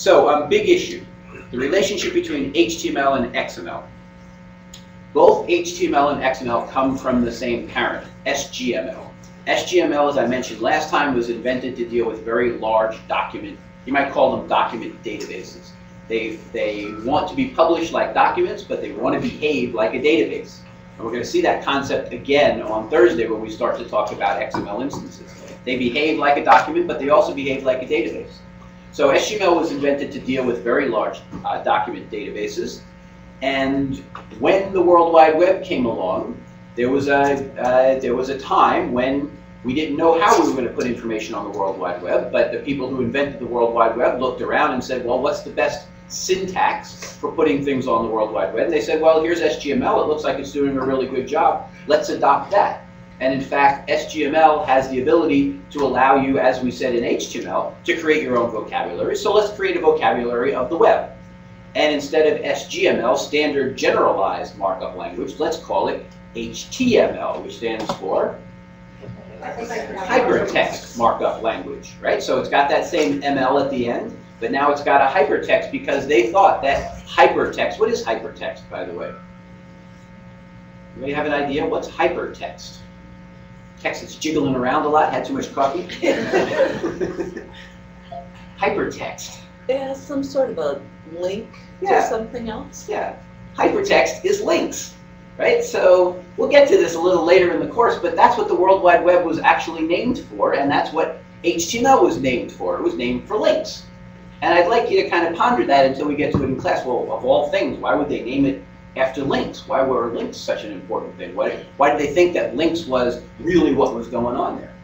So, big issue, the relationship between HTML and XML. Both HTML and XML come from the same parent, SGML. SGML, as I mentioned last time, was invented to deal with very large document, you might call them document databases. They want to be published like documents, but they want to behave like a database. And we're going to see that concept again on Thursday when we start to talk about XML instances. They behave like a document, but they also behave like a database. So SGML was invented to deal with very large document databases. And when the World Wide Web came along, there was a time when we didn't know how we were going to put information on the World Wide Web, but the people who invented the World Wide Web looked around and said, well, what's the best syntax for putting things on the World Wide Web? And they said, well, here's SGML. It looks like it's doing a really good job. Let's adopt that. And in fact, SGML has the ability to allow you, as we said in HTML, to create your own vocabulary. So let's create a vocabulary of the web. And instead of SGML, standard generalized markup language, let's call it HTML, which stands for hypertext markup language, right? So it's got that same ML at the end, but now it's got a hypertext because they thought that hypertext, what is hypertext, by the way? Anybody have an idea? What's hypertext? Text that's jiggling around a lot, had too much coffee? Hypertext. It has some sort of a link to something else? Yeah. Hypertext is links, right? So we'll get to this a little later in the course, but that's what the World Wide Web was actually named for, and that's what HTML was named for. It was named for links. And I'd like you to kind of ponder that until we get to it in class. Well, of all things, why would they name it after links? Why were links such an important thing? Why did they think that links was really what was going on there?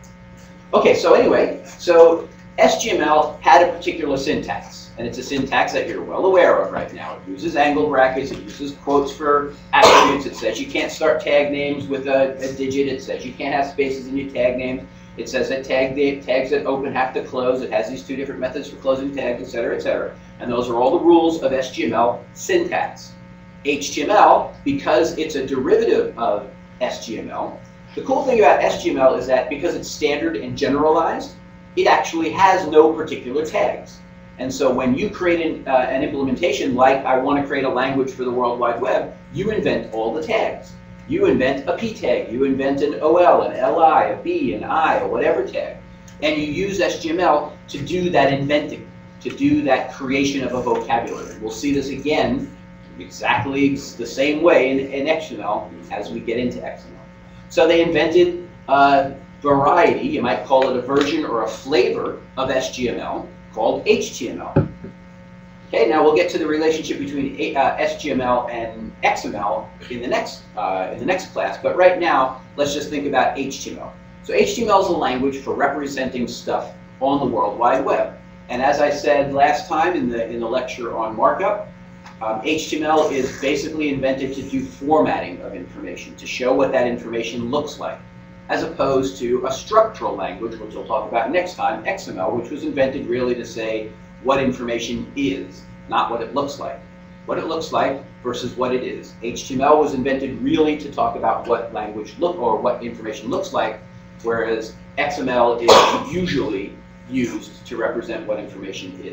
Okay, so anyway, so SGML had a particular syntax, and it's a syntax that you're well aware of right now. It uses angle brackets, it uses quotes for attributes, it says you can't start tag names with a digit, it says you can't have spaces in your tag names, it says that tags that open have to close, it has these two different methods for closing tags, etc., etc. And those are all the rules of SGML syntax. HTML, because it's a derivative of SGML, the cool thing about SGML is that because it's standard and generalized, it actually has no particular tags. And so when you create an implementation like I want to create a language for the World Wide Web, you invent all the tags. You invent a P tag, you invent an OL, an LI, a B, an I, or whatever tag. And you use SGML to do that inventing, to do that creation of a vocabulary. We'll see this again exactly the same way in XML as we get into XML. So they invented a variety, you might call it a version or a flavor of SGML called HTML. Okay, now we'll get to the relationship between SGML and XML in the next class, but right now let's just think about HTML. So HTML is a language for representing stuff on the World Wide Web. And as I said last time in the lecture on markup, HTML is basically invented to do formatting of information, to show what that information looks like, as opposed to a structural language, which we'll talk about next time, XML, which was invented really to say what information is, not what it looks like. What it looks like versus what it is. HTML was invented really to talk about what what information looks like, whereas XML is usually used to represent what information is.